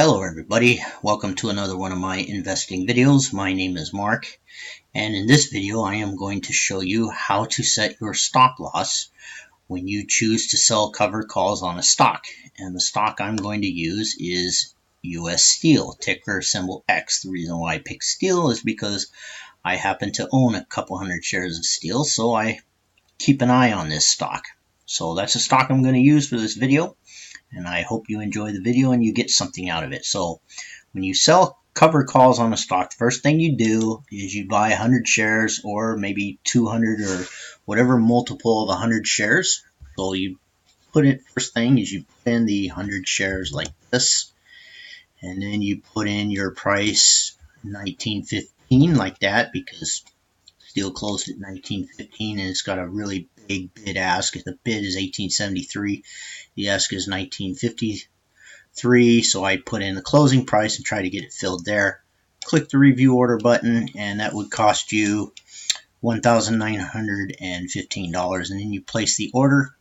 Hello everybody, welcome to another one of my investing videos. My name is Mark, and in this video I am going to show you how to set your stop loss when you choose to sell covered calls on a stock. And the stock I'm going to use is US Steel, ticker symbol X. The reason why I picked steel is because I happen to own a couple hundred shares of steel, so I keep an eye on this stock. So that's the stock I'm going to use for this video. And I hope you enjoy the video and you get something out of it. So when you sell covered calls on a stock, the first thing you do is you buy 100 shares or maybe 200 or whatever multiple of 100 shares. So you put it, first thing is you put in the 100 shares like this, and then you put in your price 1915 like that, because steel closed at 1915 and it's got a really big bid ask. The bid is 1873. The ask is 1953. So I put in the closing price and try to get it filled there. Click the review order button, and that would cost you $1,915. And then you place the order.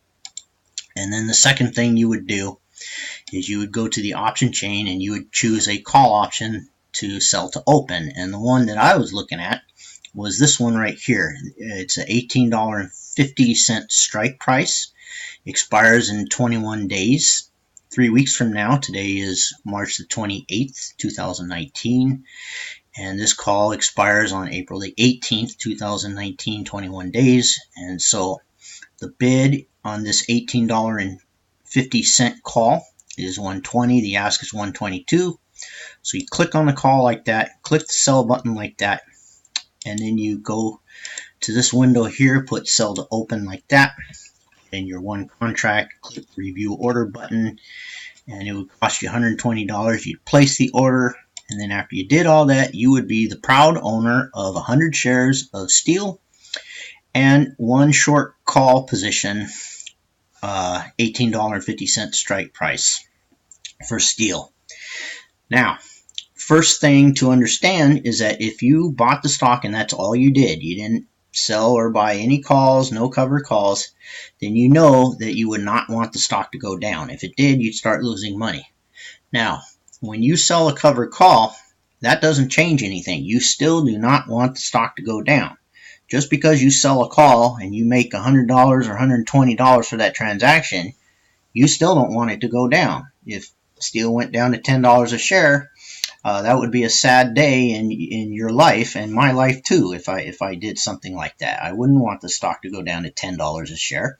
And then the second thing you would do is you would go to the option chain and you would choose a call option to sell to open. And the one that I was looking at was this one right here. It's an $18.50 strike price. Expires in 21 days, 3 weeks from now. Today is March the 28th, 2019. And this call expires on April the 18th, 2019, 21 days. And so the bid on this $18.50 call is 120. The ask is 122. So you click on the call like that, click the sell button like that, and then you go to this window here, put sell to open like that, and your one contract, click the review order button, and it would cost you $120. You'd place the order, and then after you did all that, you would be the proud owner of 100 shares of steel and one short call position, $18.50 strike price for steel. Now, first thing to understand is that if you bought the stock and that's all you did, you didn't sell or buy any calls, no covered calls, then you know that you would not want the stock to go down. If it did, you'd start losing money. Now, when you sell a covered call, that doesn't change anything. You still do not want the stock to go down. Just because you sell a call and you make $100 or $120 for that transaction, you still don't want it to go down. If steel went down to $10 a share, that would be a sad day in your life and my life too. If I did something like that, I wouldn't want the stock to go down to $10 a share.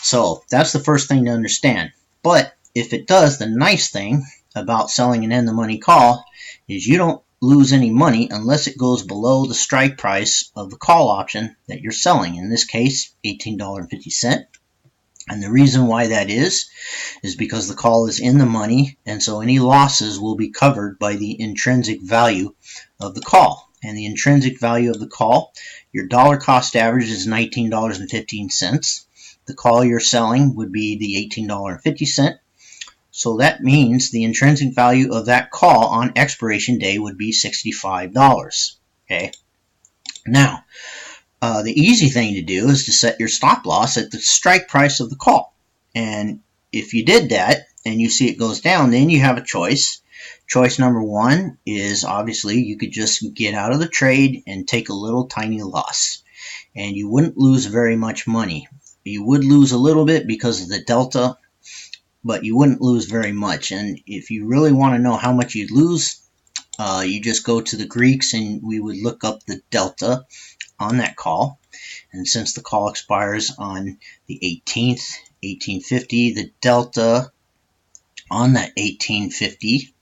So that's the first thing to understand. But if it does, the nice thing about selling an in-the-money call is you don't lose any money unless it goes below the strike price of the call option that you're selling. In this case, $18.50. And the reason why that is because the call is in the money, and so any losses will be covered by the intrinsic value of the call. And the intrinsic value of the call, your dollar cost average is $19.15. The call you're selling would be the $18.50. So that means the intrinsic value of that call on expiration day would be $65. Okay. Now, the easy thing to do is to set your stop loss at the strike price of the call. And if you did that and you see it goes down, then you have a choice. Choice number one is obviously you could just get out of the trade and take a little tiny loss. And you wouldn't lose very much money. You would lose a little bit because of the delta, but you wouldn't lose very much. And if you really want to know how much you'd lose, you just go to the Greeks and we would look up the delta on that call. And since the call expires on the 18th, 1850, the delta on that 1850,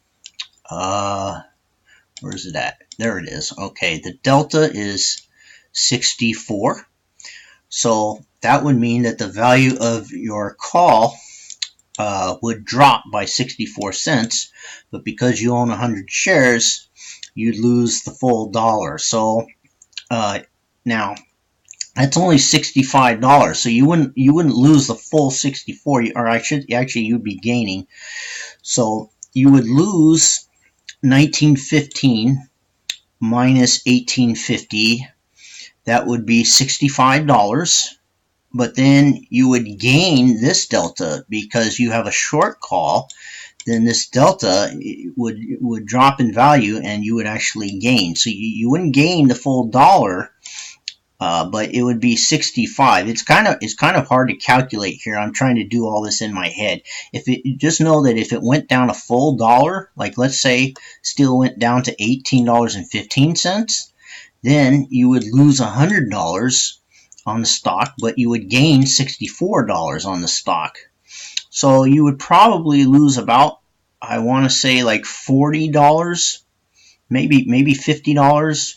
where's it at? There it is. Okay, the delta is 64. So that would mean that the value of your call would drop by 64 cents, but because you own 100 shares, you'd lose the full dollar. So now that's only $65, so you wouldn't lose the full 64, or actually you'd be gaining. So you would lose 1915 minus 1850. That would be $65. But then you would gain this delta because you have a short call then this delta would drop in value and you would actually gain. So you wouldn't gain the full dollar, but it would be 65. It's kind of hard to calculate here. I'm trying to do all this in my head. Just know that if it went down a full dollar, like let's say steel went down to $18.15, then you would lose $100 on the stock, but you would gain $64 on the stock. So you would probably lose about, I want to say like $40, maybe $50.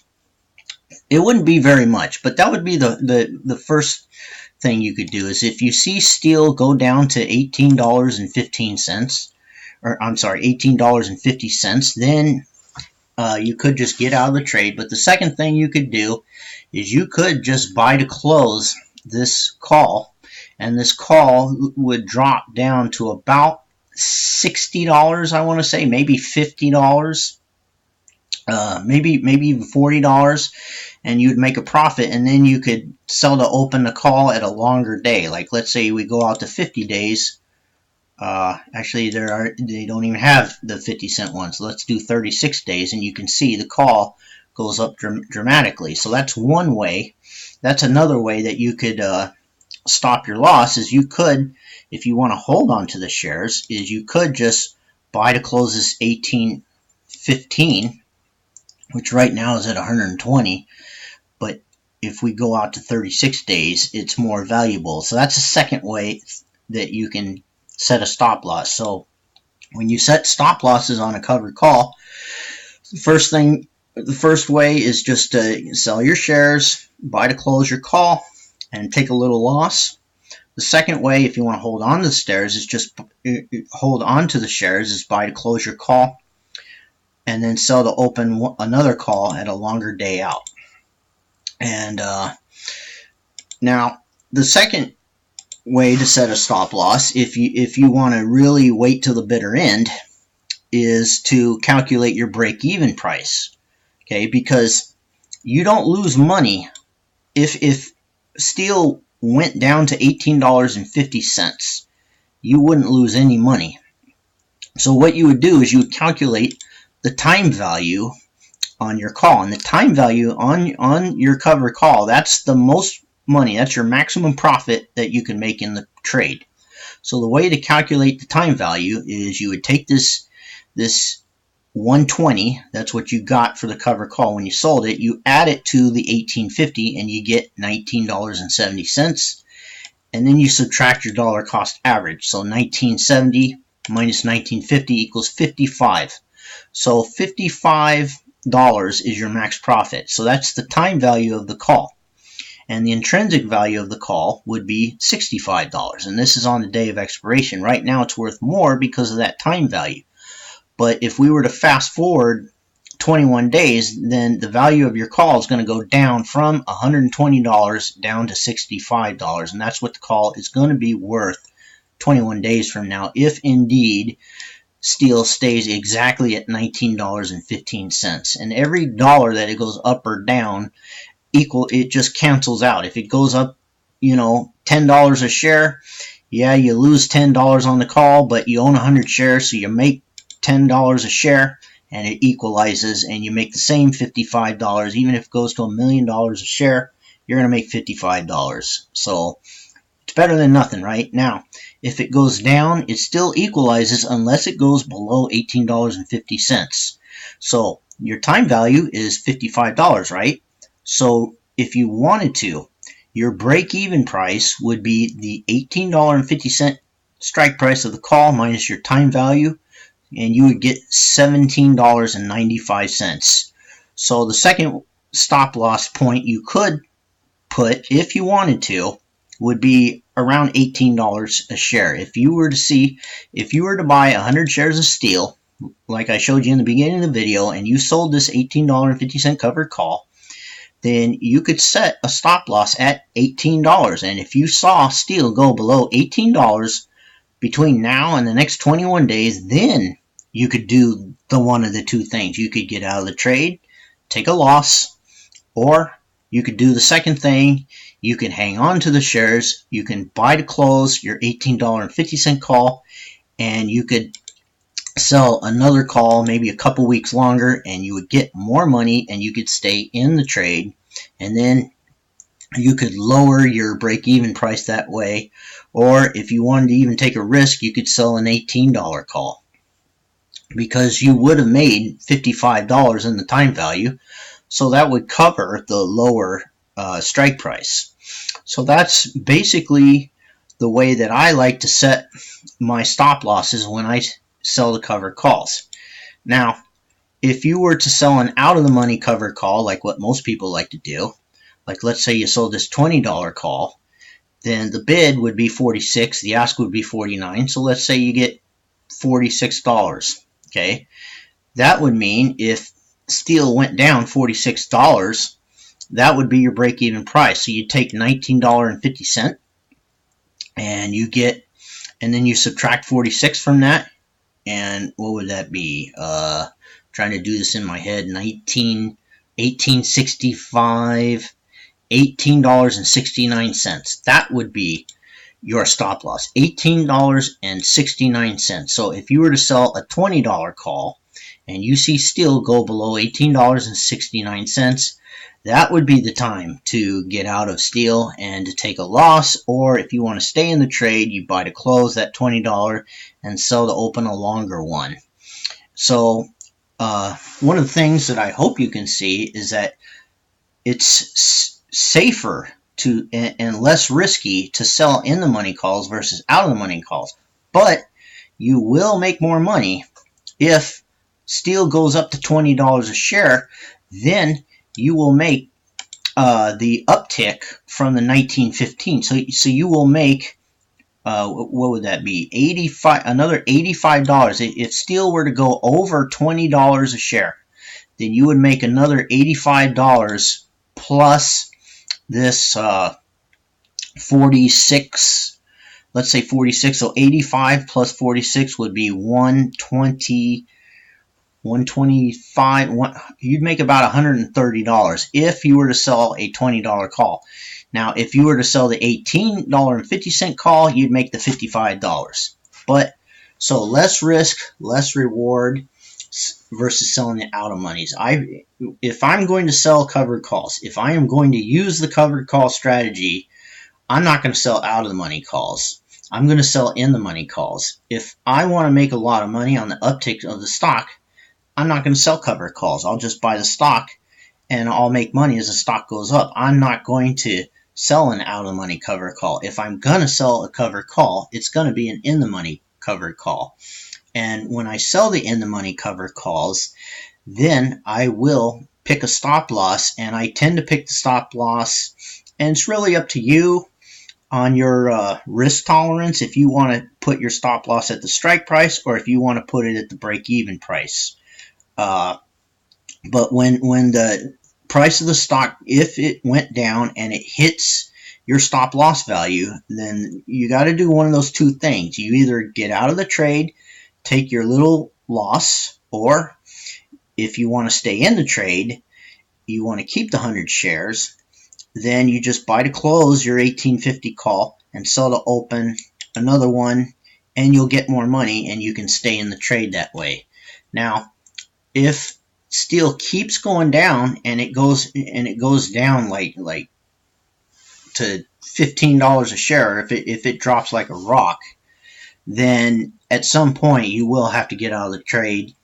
It wouldn't be very much, but that would be the first thing you could do. Is if you see steel go down to $18.15, or I'm sorry, $18.50, then you could just get out of the trade. But the second thing you could do is you could just buy to close this call, and this call would drop down to about $60, I want to say, maybe $50, maybe even $40, and you'd make a profit, and then you could sell to open the call at a longer day. Like let's say we go out to 50 days. Actually, they don't even have the 50-cent ones. So let's do 36 days, and you can see the call goes up dramatically. So that's one way. That's another way that you could stop your loss. Is you could, if you want to hold on to the shares, is you could just buy to close this 18.15, which right now is at 120. But if we go out to 36 days, it's more valuable. So that's a second way that you can set a stop loss. So when you set stop losses on a covered call, the first way is just to sell your shares, buy to close your call, and take a little loss. The second way, if you want to hold on to the shares, is just hold on to the shares, is buy to close your call, and then sell to open another call at a longer day out. And now the second way to set a stop loss, if you want to really wait till the bitter end, is to calculate your break-even price. Okay, because you don't lose money if steel went down to $18.50. You wouldn't lose any money. So what you would do is you would calculate the time value on your call, and the time value on your cover call, that's the most money, that's your maximum profit that you can make in the trade. So the way to calculate the time value is you would take this 120, that's what you got for the cover call when you sold it, you add it to the 18.50 and you get $19.70, and then you subtract your dollar cost average. So 1970 minus 1950 equals 55. So $55 is your max profit. So that's the time value of the call. And the intrinsic value of the call would be $65. And this is on the day of expiration. Right now it's worth more because of that time value. But if we were to fast forward 21 days, then the value of your call is going to go down from $120 down to $65. And that's what the call is going to be worth 21 days from now, if indeed steel stays exactly at $19.15. And every dollar that it goes up or down, it just cancels out. If it goes up, $10 a share, yeah, you lose $10 on the call, but you own 100 shares, so you make $10 a share, and it equalizes, and you make the same $55. Even if it goes to $1 million a share, you're going to make $55. So it's better than nothing, right? Now, if it goes down, it still equalizes unless it goes below $18.50. So your time value is $55, right? So if you wanted to, your break-even price would be the $18.50 strike price of the call minus your time value, and you would get $17.95. So the second stop loss point you could put, if you wanted to, would be around $18 a share. If you were to buy 100 shares of steel, like I showed you in the beginning of the video, and you sold this $18.50 covered call, then you could set a stop loss at $18. And if you saw steel go below $18 between now and the next 21 days, then you could do the one of the two things. You could get out of the trade, take a loss, or you could do the second thing. You can hang on to the shares. You can buy to close your $18.50 call, and you could sell another call maybe a couple weeks longer, and you would get more money and you could stay in the trade, and then you could lower your break-even price that way. Or if you wanted to even take a risk, you could sell an $18 call, because you would have made $55 in the time value, so that would cover the lower strike price. So that's basically the way that I like to set my stop losses when I sell the covered calls. Now, if you were to sell an out of the money covered call, like what most people like to do, like let's say you sold this $20 call, then the bid would be 46, the ask would be 49. So let's say you get $46. Okay, that would mean if steel went down $46, that would be your break-even price. So you take $19.50, and you get, and then you subtract 46 from that, and what would that be? Trying to do this in my head. 1865, $18.69. That would be your stop loss, $18.69. So if you were to sell a $20 call and you see steel go below $18.69, that would be the time to get out of steel and to take a loss. Or if you want to stay in the trade, you buy to close that $20 and sell to open a longer one. So one of the things that I hope you can see is that it's safer to and less risky to sell in the money calls versus out of the money calls. But you will make more money if steel goes up to $20 a share. Then you will make the uptick from the 1915. So you will make what would that be? Another $85. If steel were to go over $20 a share, then you would make another $85 plus this 46. Let's say 46. So 85 plus 46 would be 120. 125. You'd make about $130 if you were to sell a $20 call. Now, if you were to sell the $18.50 call, you'd make the $55. But so less risk, less reward versus selling it out of monies. If I'm going to sell covered calls, if I am going to use the covered call strategy, I'm not going to sell out of the money calls. I'm going to sell in the money calls. If I want to make a lot of money on the uptick of the stock, I'm not going to sell covered calls. I'll just buy the stock and I'll make money as the stock goes up. I'm not going to sell an out of the money covered call. If I'm going to sell a covered call, it's going to be an in the money covered call. And when I sell the in the money covered calls, then I will pick a stop loss, and I tend to pick the stop loss, and it's really up to you on your risk tolerance if you want to put your stop loss at the strike price or if you want to put it at the break-even price. But when the price of the stock, if it went down and it hits your stop loss value, then you got to do one of those two things. You either get out of the trade, take your little loss, or if you want to stay in the trade, you want to keep the 100 shares, then you just buy to close your 1850 call and sell to open another one, and you'll get more money and you can stay in the trade that way. Now, if steel keeps going down and it goes down like to $15 a share, if it drops like a rock, then at some point you will have to get out of the trade,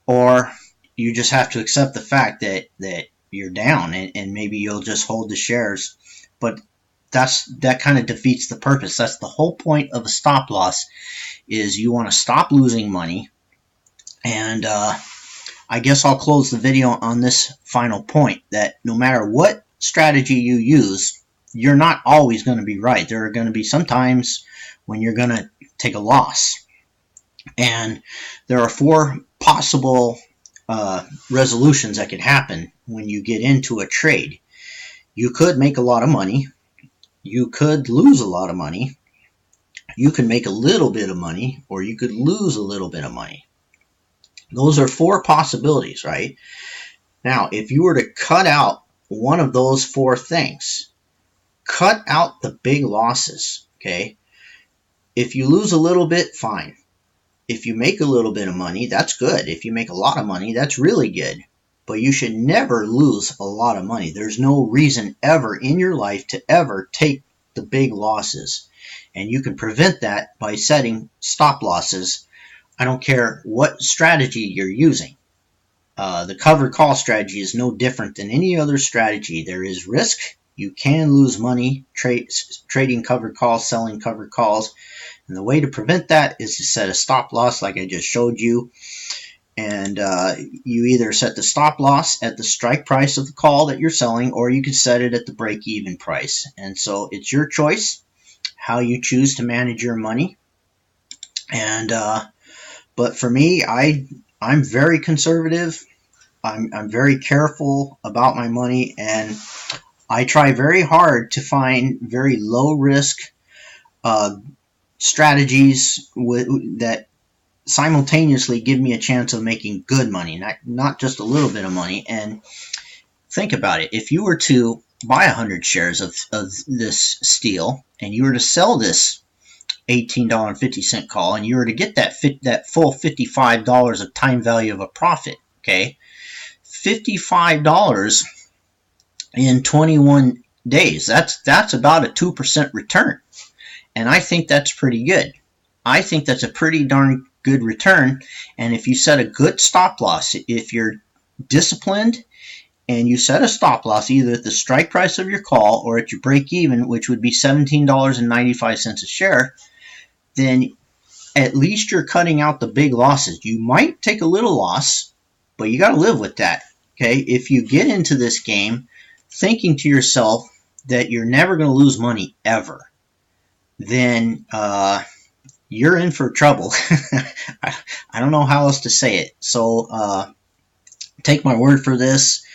or you just have to accept the fact that you're down, and maybe you'll just hold the shares. But that kind of defeats the purpose. That's the whole point of a stop loss, is you want to stop losing money. And I guess I'll close the video on this final point, that no matter what strategy you use, you're not always going to be right. There are going to be some times when you're going to take a loss. And there are 4 possible resolutions that could happen when you get into a trade. You could make a lot of money. You could lose a lot of money. You could make a little bit of money, or you could lose a little bit of money. Those are 4 possibilities, right? Now, if you were to cut out one of those 4 things, cut out the big losses, okay? If you lose a little bit, fine. if you make a little bit of money, that's good. If you make a lot of money, that's really good. But you should never lose a lot of money. There's no reason ever in your life to ever take the big losses. And you can prevent that by setting stop losses. I don't care what strategy you're using. The covered call strategy is no different than any other strategy. There is risk. You can lose money trading covered calls, selling covered calls. And the way to prevent that is to set a stop loss like I just showed you. And you either set the stop loss at the strike price of the call that you're selling, or you can set it at the break-even price. And so it's your choice how you choose to manage your money. And but for me, I'm very conservative. I'm very careful about my money, and I try very hard to find very low risk strategies that simultaneously give me a chance of making good money, not just a little bit of money. And think about it. If you were to buy 100 shares of this steel, and you were to sell this $18.50 call, and you were to get that full $55 of time value of a profit, okay? $55 in 21 days. That's about a 2% return. And I think that's pretty good. I think that's a pretty darn good return. And if you set a good stop loss, if you're disciplined and you set a stop loss either at the strike price of your call or at your break even, which would be $17.95 a share, then at least you're cutting out the big losses. You might take a little loss, but you got to live with that. Okay? If you get into this game thinking to yourself that you're never going to lose money ever, then you're in for trouble. I don't know how else to say it. So take my word for this.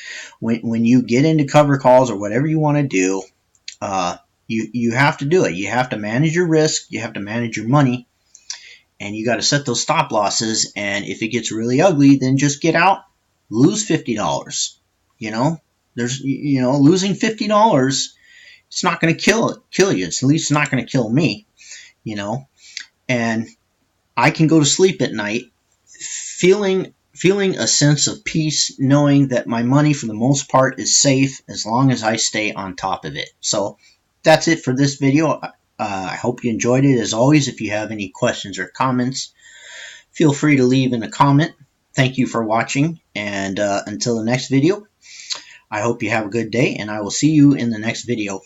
When you get into cover calls or whatever you want to do, you have to do it. You have to manage your risk. You have to manage your money. And you got to set those stop losses. And if it gets really ugly, then just get out, lose $50. Losing $50, it's not going to kill you. It's at least not going to kill me. And I can go to sleep at night feeling a sense of peace, knowing that my money for the most part is safe as long as I stay on top of it. So that's it for this video. I hope you enjoyed it. As always, if you have any questions or comments, feel free to leave in a comment. Thank you for watching, and until the next video, I hope you have a good day, and I will see you in the next video.